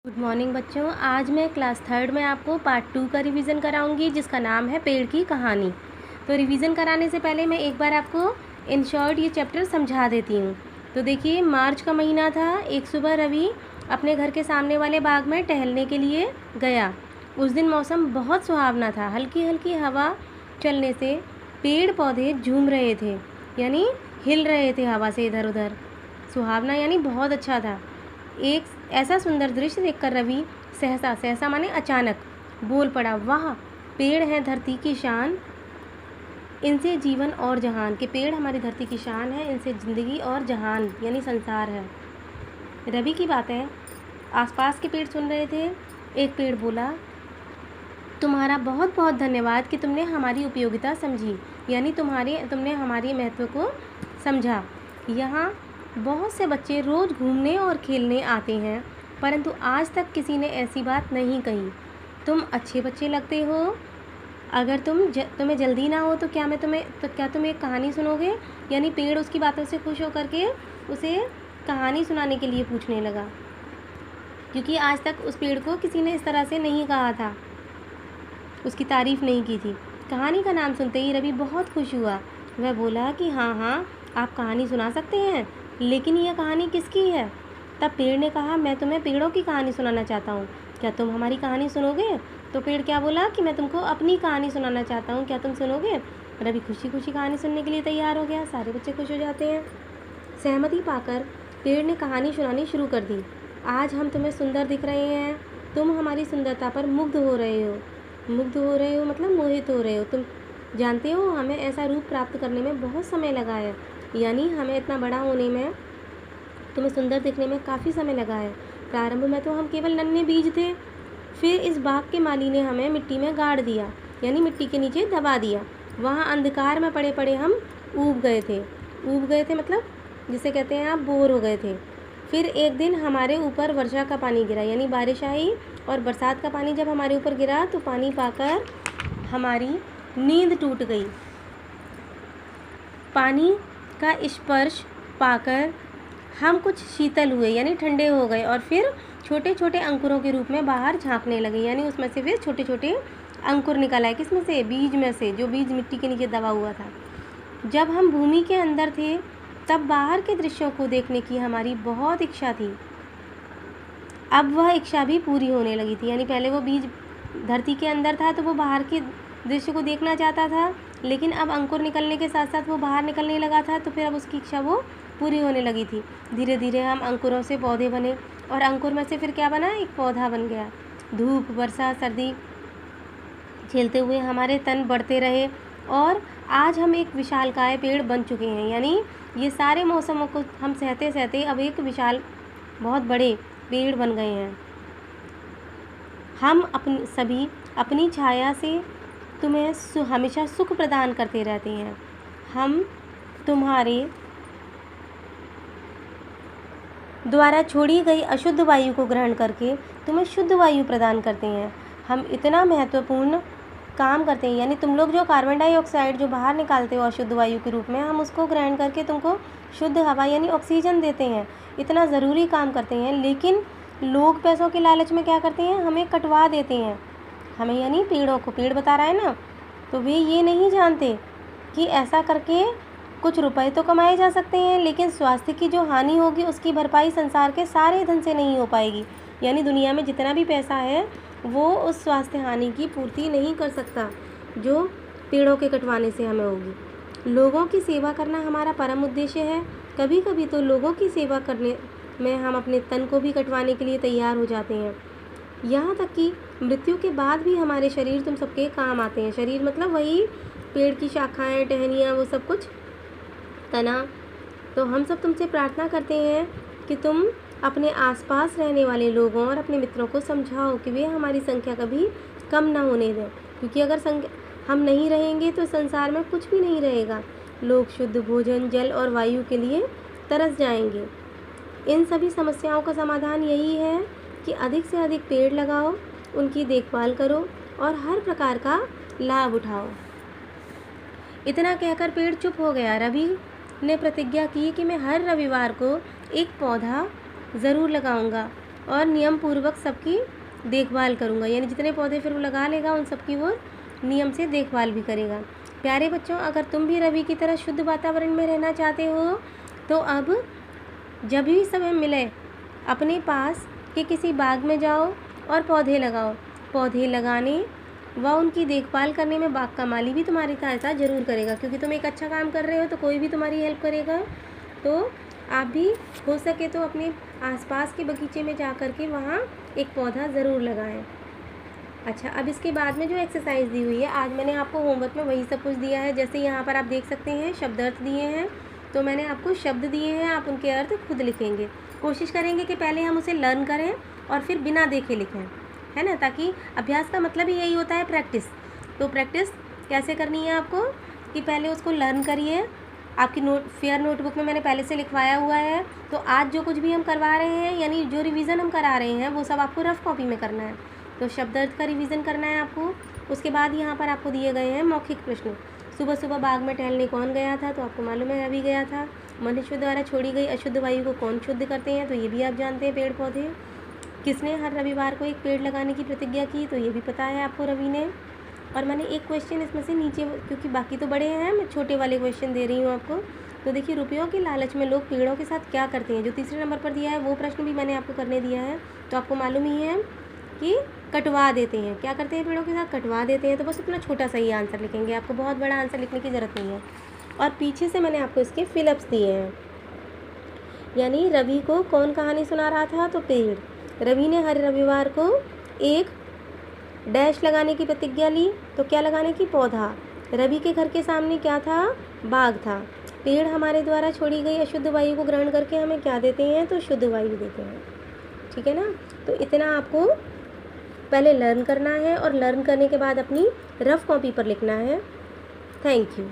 Good morning बच्चों। आज मैं क्लास थर्ड में आपको पार्ट 2 का रिवीजन कराऊंगी जिसका नाम है पेड़ की कहानी। तो रिवीजन कराने से पहले मैं एक बार आपको इन शॉर्ट ये चैप्टर समझा देती हूँ। तो देखिए, मार्च का महीना था। एक सुबह रवि अपने घर के सामने वाले बाग में टहलने के लिए गया। उस दिन मौसम बहुत सुहावना था। हल्की हल्की हवा चलने से पेड़ पौधे झूम रहे थे, यानी हिल रहे थे हवा से इधर उधर। सुहावना यानी बहुत अच्छा था। एक ऐसा सुंदर दृश्य देखकर रवि सहसा सहसा माने अचानक बोल पड़ा, वाह, पेड़ हैं धरती की शान, इनसे जीवन और जहान। के पेड़ हमारी धरती की शान है, इनसे ज़िंदगी और जहान यानी संसार है। रवि की बातें आसपास के पेड़ सुन रहे थे। एक पेड़ बोला, तुम्हारा बहुत बहुत धन्यवाद कि तुमने हमारी उपयोगिता समझी, यानी तुमने हमारी महत्व को समझा। यहाँ बहुत से बच्चे रोज़ घूमने और खेलने आते हैं, परंतु आज तक किसी ने ऐसी बात नहीं कही। तुम अच्छे बच्चे लगते हो। अगर तुम्हें जल्दी ना हो तो क्या तुम एक कहानी सुनोगे? यानी पेड़ उसकी बातों से खुश होकर के उसे कहानी सुनाने के लिए पूछने लगा, क्योंकि आज तक उस पेड़ को किसी ने इस तरह से नहीं कहा था, उसकी तारीफ़ नहीं की थी। कहानी का नाम सुनते ही रवि बहुत खुश हुआ। वह बोला कि हाँ हाँ, आप कहानी सुना सकते हैं, लेकिन यह कहानी किसकी है? तब पेड़ ने कहा, मैं तुम्हें पेड़ों की कहानी सुनाना चाहता हूँ, क्या तुम हमारी कहानी सुनोगे? तो पेड़ क्या बोला कि मैं तुमको अपनी कहानी सुनाना चाहता हूँ, क्या तुम सुनोगे? रवि खुशी खुशी कहानी सुनने के लिए तैयार हो गया। सारे बच्चे खुश हो जाते हैं। सहमति पाकर पेड़ ने कहानी सुनानी शुरू कर दी। आज हम तुम्हें सुंदर दिख रहे हैं, तुम हमारी सुंदरता पर मुग्ध हो रहे हो। मुग्ध हो रहे हो मतलब मोहित हो रहे हो। तुम जानते हो, हमें ऐसा रूप प्राप्त करने में बहुत समय लगा है, यानी हमें इतना बड़ा होने में, तुम्हें सुंदर दिखने में काफ़ी समय लगा है। प्रारंभ में तो हम केवल नन्हे बीज थे, फिर इस बाग के माली ने हमें मिट्टी में गाड़ दिया, यानी मिट्टी के नीचे दबा दिया। वहाँ अंधकार में पड़े पड़े हम ऊब गए थे मतलब जिसे कहते हैं आप बोर हो गए थे। फिर एक दिन हमारे ऊपर वर्षा का पानी गिरा, यानी बारिश आई, और बरसात का पानी जब हमारे ऊपर गिरा तो पानी पाकर हमारी नींद टूट गई। पानी का स्पर्श पाकर हम कुछ शीतल हुए, यानी ठंडे हो गए, और फिर छोटे छोटे अंकुरों के रूप में बाहर झांकने लगे, यानी उसमें से फिर छोटे छोटे अंकुर निकल आए। किसमें से? बीज में से, जो बीज मिट्टी के नीचे दबा हुआ था। जब हम भूमि के अंदर थे तब बाहर के दृश्यों को देखने की हमारी बहुत इच्छा थी। अब वह इच्छा भी पूरी होने लगी थी, यानी पहले वो बीज धरती के अंदर था तो वो बाहर के दृश्य को देखना चाहता था, लेकिन अब अंकुर निकलने के साथ साथ वो बाहर निकलने लगा था, तो फिर अब उसकी इच्छा वो पूरी होने लगी थी। धीरे धीरे हम अंकुरों से पौधे बने, और अंकुर में से फिर क्या बना? एक पौधा बन गया। धूप, वर्षा, सर्दी झेलते हुए हमारे तन बढ़ते रहे, और आज हम एक विशालकाय पेड़ बन चुके हैं, यानी ये सारे मौसमों को हम सहते सहते अब एक विशाल बहुत बड़े पेड़ बन गए हैं। हम अपनी छाया से तुम्हें हमेशा सुख प्रदान करते रहते हैं। हम तुम्हारे द्वारा छोड़ी गई अशुद्ध वायु को ग्रहण करके तुम्हें शुद्ध वायु प्रदान करते हैं। हम इतना महत्वपूर्ण काम करते हैं, यानी तुम लोग जो कार्बन डाइऑक्साइड जो बाहर निकालते हो अशुद्ध वायु के रूप में, हम उसको ग्रहण करके तुमको शुद्ध हवा यानी ऑक्सीजन देते हैं। इतना ज़रूरी काम करते हैं, लेकिन लोग पैसों के लालच में क्या करते हैं? हमें कटवा देते हैं, हमें यानी पेड़ों को। पेड़ बता रहा है ना, तो वे ये नहीं जानते कि ऐसा करके कुछ रुपए तो कमाए जा सकते हैं, लेकिन स्वास्थ्य की जो हानि होगी उसकी भरपाई संसार के सारे धन से नहीं हो पाएगी। यानी दुनिया में जितना भी पैसा है वो उस स्वास्थ्य हानि की पूर्ति नहीं कर सकता जो पेड़ों के कटवाने से हमें होगी। लोगों की सेवा करना हमारा परम उद्देश्य है। कभी कभी तो लोगों की सेवा करने में हम अपने तन को भी कटवाने के लिए तैयार हो जाते हैं। यहाँ तक कि मृत्यु के बाद भी हमारे शरीर तुम सबके काम आते हैं। शरीर मतलब वही पेड़ की शाखाएं, टहनियाँ, वो सब कुछ, तना। तो हम सब तुमसे प्रार्थना करते हैं कि तुम अपने आसपास रहने वाले लोगों और अपने मित्रों को समझाओ कि वे हमारी संख्या कभी कम ना होने दें, क्योंकि अगर हम नहीं रहेंगे तो संसार में कुछ भी नहीं रहेगा। लोग शुद्ध भोजन, जल और वायु के लिए तरस जाएंगे। इन सभी समस्याओं का समाधान यही है कि अधिक से अधिक पेड़ लगाओ, उनकी देखभाल करो और हर प्रकार का लाभ उठाओ। इतना कहकर पेड़ चुप हो गया। रवि ने प्रतिज्ञा की कि मैं हर रविवार को एक पौधा ज़रूर लगाऊंगा। और नियम पूर्वक सबकी देखभाल करूँगा। यानी जितने पौधे फिर वो लगा लेगा उन सबकी वो नियम से देखभाल भी करेगा। प्यारे बच्चों, अगर तुम भी रवि की तरह शुद्ध वातावरण में रहना चाहते हो तो अब जब भी समय मिले अपने पास के किसी बाग में जाओ और पौधे लगाओ। पौधे लगाने व उनकी देखभाल करने में बाग का माली भी तुम्हारी सहायता ज़रूर करेगा, क्योंकि तुम एक अच्छा काम कर रहे हो तो कोई भी तुम्हारी हेल्प करेगा। तो आप भी हो सके तो अपने आसपास के बगीचे में जा कर के वहाँ एक पौधा ज़रूर लगाएं। अच्छा, अब इसके बाद में जो एक्सरसाइज दी हुई है, आज मैंने आपको होमवर्क में वही सब कुछ दिया है। जैसे यहाँ पर आप देख सकते हैं शब्दार्थ दिए हैं, तो मैंने आपको शब्द दिए हैं, आप उनके अर्थ खुद लिखेंगे। कोशिश करेंगे कि पहले हम उसे लर्न करें और फिर बिना देखे लिखें, है ना, ताकि अभ्यास का मतलब ही यही होता है, प्रैक्टिस। तो प्रैक्टिस कैसे करनी है आपको कि पहले उसको लर्न करिए। आपकी फेयर नोटबुक में मैंने पहले से लिखवाया हुआ है। तो आज जो कुछ भी हम करवा रहे हैं, यानी जो रिवीजन हम करा रहे हैं, वो सब आपको रफ कॉपी में करना है। तो शब्दार्थ का रिवीजन करना है आपको। उसके बाद यहाँ पर आपको दिए गए हैं मौखिक प्रश्न। सुबह सुबह बाग में टहलने कौन गया था? तो आपको मालूम है अभी गया था। मनुष्य द्वारा छोड़ी गई अशुद्ध वायु को कौन शुद्ध करते हैं? तो ये भी आप जानते हैं, पेड़ पौधे। किसने हर रविवार को एक पेड़ लगाने की प्रतिज्ञा की? तो ये भी पता है आपको, रवि ने। और मैंने एक क्वेश्चन इसमें से नीचे, क्योंकि बाकी तो बड़े हैं, मैं छोटे वाले क्वेश्चन दे रही हूँ आपको। तो देखिए, रुपयों के लालच में लोग पेड़ों के साथ क्या करते हैं? जो तीसरे नंबर पर दिया है वो प्रश्न भी मैंने आपको करने दिया है। तो आपको मालूम ही है कि कटवा देते हैं। क्या करते हैं? पेड़ों के साथ कटवा देते हैं। तो बस इतना छोटा सा ही आंसर लिखेंगे, आपको बहुत बड़ा आंसर लिखने की ज़रूरत नहीं है। और पीछे से मैंने आपको इसके फिलअप्स दिए हैं। यानी रवि को कौन कहानी सुना रहा था? तो पेड़। रवि ने हर रविवार को एक डैश लगाने की प्रतिज्ञा ली। तो क्या लगाने की? पौधा। रवि के घर के सामने क्या था? बाग था। पेड़ हमारे द्वारा छोड़ी गई अशुद्ध वायु को ग्रहण करके हमें क्या देते हैं? तो शुद्ध वायु देते हैं। ठीक है ना? तो इतना आपको पहले लर्न करना है और लर्न करने के बाद अपनी रफ कॉपी पर लिखना है। Thank you.